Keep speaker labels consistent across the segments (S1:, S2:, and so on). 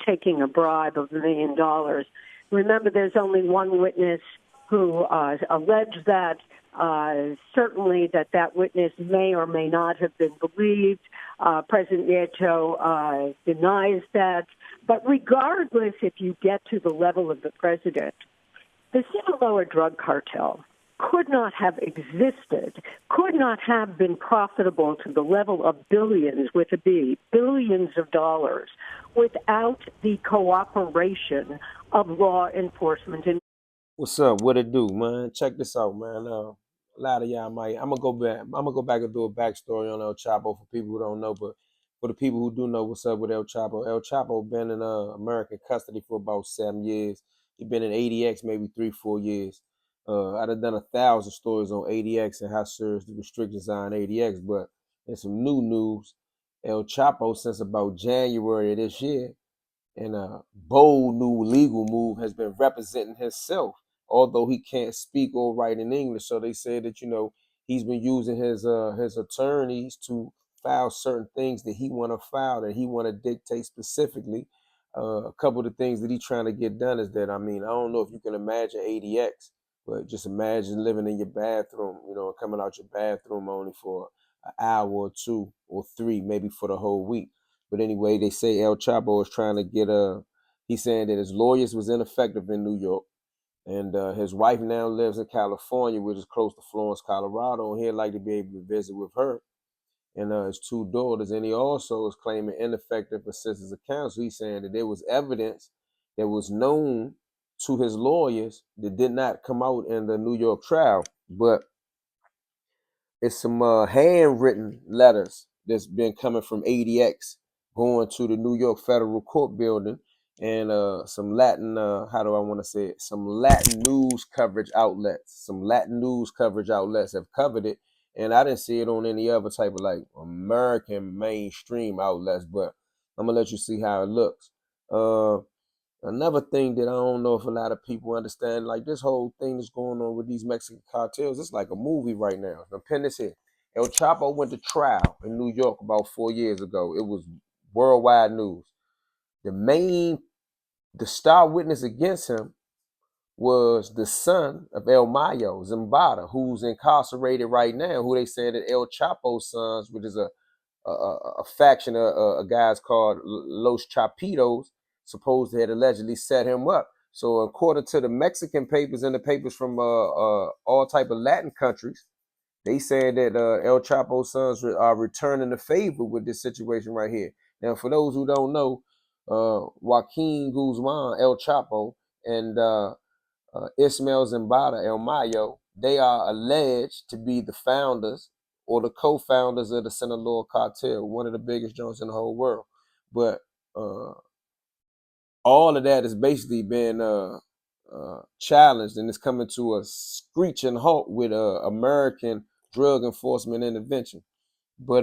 S1: taking a bribe of $1 million. Remember, there's only one witness who alleged that. Certainly that witness may or may not have been believed. President Nieto denies that. But regardless, if you get to the level of the president, the Sinaloa drug cartel could not have existed, could not have been profitable to the level of billions, with a B, billions of dollars, without the cooperation of law enforcement.
S2: What's up? What it do, man? Check this out, man. A lot of y'all might. I'm gonna go back and do a backstory on El Chapo for people who don't know, but for the people who do know, what's up with El Chapo? El Chapo been in American custody for about 7 years. He been in ADX maybe 3-4 years. I'd have done 1,000 stories on ADX and how serious the restrictions are on ADX, but there's some new news. El Chapo, since about January of this year, in a bold new legal move, has been representing himself, although he can't speak or write in English. So they say that, he's been using his attorneys to file certain things that he want to file, that he want to dictate specifically. A couple of the things that he's trying to get done is that, I don't know if you can imagine ADX, but just imagine living in your bathroom, coming out your bathroom only for an hour or 2 or 3, maybe for the whole week. But anyway, they say El Chapo is trying to get he's saying that his lawyers was ineffective in New York, and his wife now lives in California, which is close to Florence, Colorado, and he'd like to be able to visit with her and his 2 daughters. And he also is claiming ineffective assistance of counsel. He's saying that there was evidence that was known to his lawyers that did not come out in the New York trial, but it's some handwritten letters that's been coming from ADX going to the New York Federal Court building, and some Latin, how do I want to say it? Some Latin news coverage outlets. Some Latin news coverage outlets have covered it, and I didn't see it on any other type of like American mainstream outlets, but I'm gonna let you see how it looks. Another thing that I don't know if a lot of people understand, like this whole thing that's going on with these Mexican cartels, it's like a movie right now. Now, pin this here. El Chapo went to trial in New York about 4 years ago. It was worldwide news. The star witness against him was the son of El Mayo Zambada, who's incarcerated right now, who they said that El Chapo's sons, which is a faction of guys called Los Chapitos, supposed to had allegedly set him up. So according to the Mexican papers and the papers from all type of Latin countries, they said that El Chapo's sons are returning the favor with this situation right here. Now, for those who don't know, Joaquin Guzman, El Chapo, and Ismael Zambada, El Mayo, they are alleged to be the founders or the co-founders of the Sinaloa cartel, one of the biggest joints in the whole world. But all of that has basically been challenged, and it's coming to a screeching halt with American drug enforcement intervention. But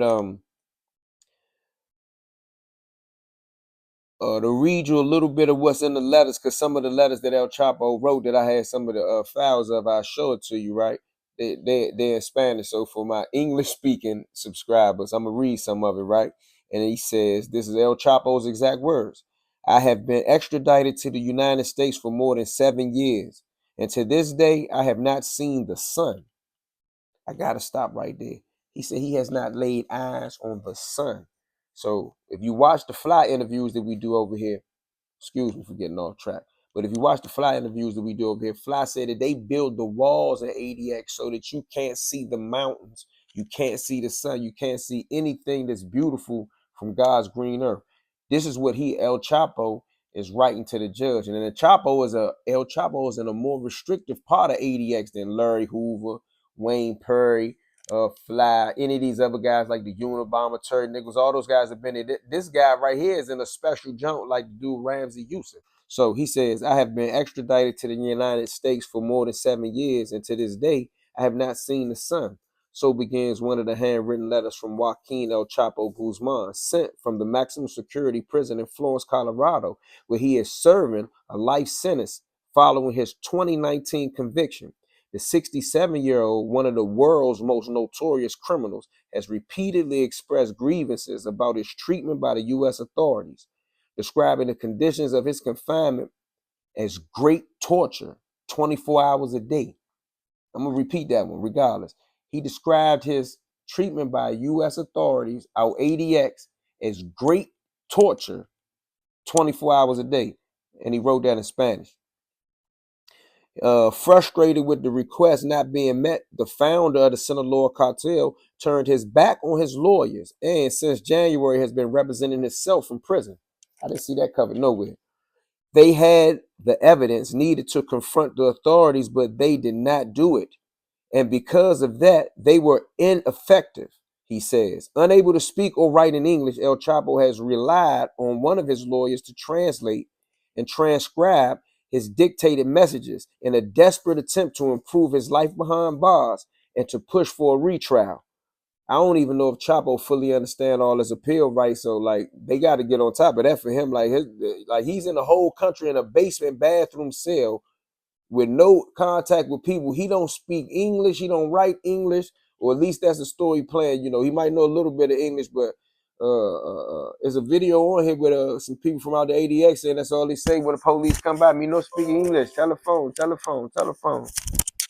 S2: to read you a little bit of what's in the letters, because some of the letters that El Chapo wrote that I had some of the files of, I'll show it to you, right? They're in Spanish, so for my English-speaking subscribers, I'm going to read some of it, right? And he says, this is El Chapo's exact words. I have been extradited to the United States for more than 7 years, and to this day, I have not seen the sun. I got to stop right there. He said he has not laid eyes on the sun. So if you watch the fly interviews that we do over here, excuse me for getting off track, but if you watch the fly interviews that we do over here, Fly said that they build the walls at ADX so that you can't see the mountains, you can't see the sun, you can't see anything that's beautiful from God's green earth. This is what El Chapo, is writing to the judge. And then El Chapo is in a more restrictive part of ADX than Larry Hoover, Wayne Perry, Fly, any of these other guys like the Unabomber, Terry Nichols, all those guys have been in. This guy right here is in a special junk like the dude Ramsey Youssef. So he says, I have been extradited to the United States for more than 7 years, and to this day, I have not seen the sun. So begins one of the handwritten letters from Joaquin El Chapo Guzman, sent from the maximum security prison in Florence, Colorado, where he is serving a life sentence following his 2019 conviction. The 67-year-old, one of the world's most notorious criminals, has repeatedly expressed grievances about his treatment by the U.S. authorities. describing the conditions of his confinement as great torture, 24 hours a day. I'm going to repeat that one regardless. He described his treatment by U.S. authorities, our ADX, as great torture, 24 hours a day. And he wrote that in Spanish. Frustrated with the request not being met, the founder of the Sinaloa cartel turned his back on his lawyers and since January has been representing himself from prison. I didn't see that covered nowhere. They had the evidence needed to confront the authorities, but they did not do it. And because of that, they were ineffective, he says. Unable to speak or write in English, El Chapo has relied on one of his lawyers to translate and transcribe his dictated messages in a desperate attempt to improve his life behind bars and to push for a retrial. I don't even know if Chapo fully understand all his appeal rights, so like they got to get on top of that for him. Like he's in the whole country in a basement bathroom cell with no contact with people. He don't speak English. He don't write English, or at least that's the story playing. You know, he might know a little bit of English, but there's a video on here with some people from out the ADX saying that's all they say when the police come by. Me no speak English. Telephone, telephone, telephone.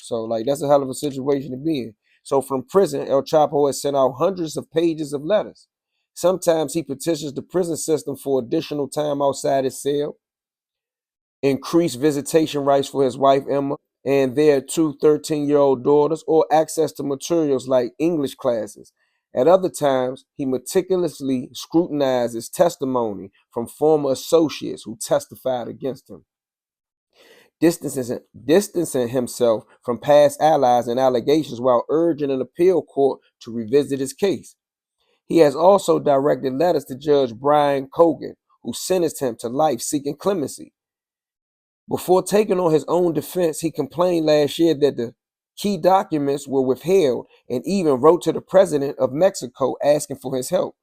S2: So like that's a hell of a situation to be in. So from prison, El Chapo has sent out hundreds of pages of letters. Sometimes he petitions the prison system for additional time outside his cell, increased visitation rights for his wife, Emma, and their two 13-year-old daughters, or access to materials like English classes. At other times, he meticulously scrutinizes testimony from former associates who testified against him, distancing himself from past allies and allegations while urging an appeal court to revisit his case. He has also directed letters to Judge Brian Cogan, who sentenced him to life seeking clemency. Before taking on his own defense, he complained last year that the key documents were withheld and even wrote to the president of Mexico asking for his help.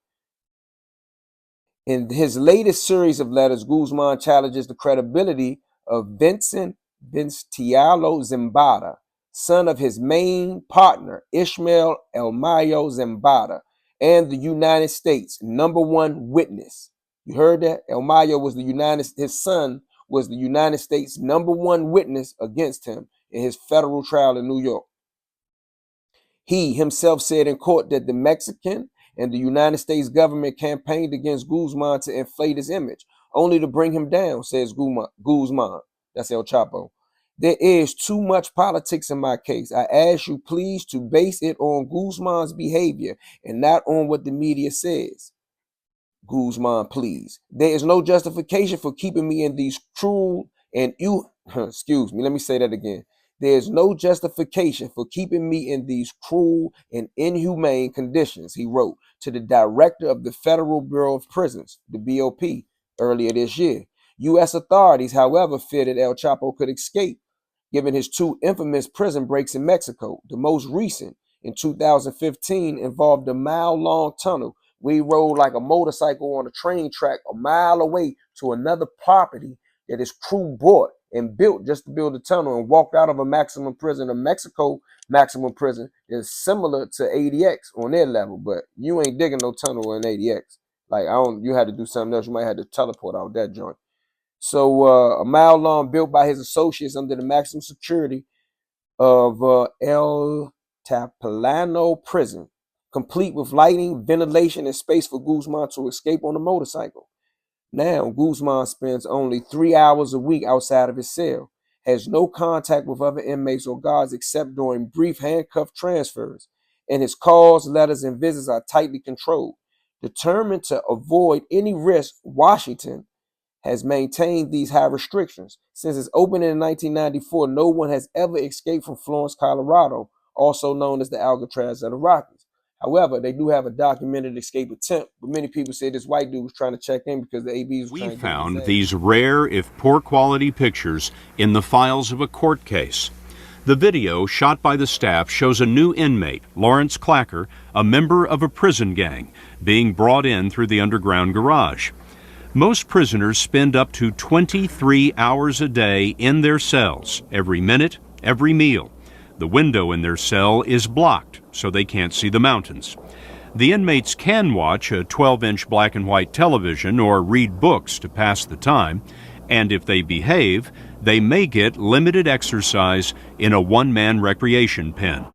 S2: In his latest series of letters, Guzman challenges the credibility of Vincentiano Zambada, son of his main partner, Ishmael El Mayo Zambada, and the United States' #1 witness. You heard that? El Mayo was his son was the United States' #1 witness against him in his federal trial in New York. He himself said in court that the Mexican and the United States government campaigned against Guzman to inflate his image, only to bring him down, says Guzman. That's El Chapo. There is too much politics in my case. I ask you please to base it on Guzman's behavior and not on what the media says. Guzman, please. There is no justification for keeping me in these cruel and excuse me, let me say that again. There is no justification for keeping me in these cruel and inhumane conditions, he wrote to the director of the Federal Bureau of Prisons, the BOP, earlier this year. U.S. authorities, however, feared that El Chapo could escape, given his two infamous prison breaks in Mexico. The most recent, in 2015, involved a mile-long tunnel where he rode like a motorcycle on a train track a mile away to another property that his crew bought and built just to build a tunnel, and walked out of a maximum prison, a Mexico maximum prison is similar to ADX on their level, but you ain't digging no tunnel in ADX. Like you had to do something else. You might have to teleport out that joint. So a mile long, built by his associates under the maximum security of El Tapalano prison, complete with lighting, ventilation, and space for Guzman to escape on a motorcycle. Now, Guzman spends only 3 hours a week outside of his cell, has no contact with other inmates or guards except during brief handcuff transfers, and his calls, letters, and visits are tightly controlled. Determined to avoid any risk, Washington has maintained these high restrictions. Since its opening in 1994, no one has ever escaped from Florence, Colorado, also known as the Alcatraz of the Rockies. However, they do have a documented escape attempt, but many people say this white dude was trying to check in because the ABs were trying to get his ass.
S3: We found these rare, if poor quality pictures in the files of a court case. The video shot by the staff shows a new inmate, Lawrence Clacker, a member of a prison gang, being brought in through the underground garage. Most prisoners spend up to 23 hours a day in their cells, every minute, every meal. The window in their cell is blocked, so they can't see the mountains. The inmates can watch a 12-inch black and white television or read books to pass the time, and if they behave, they may get limited exercise in a one-man recreation pen.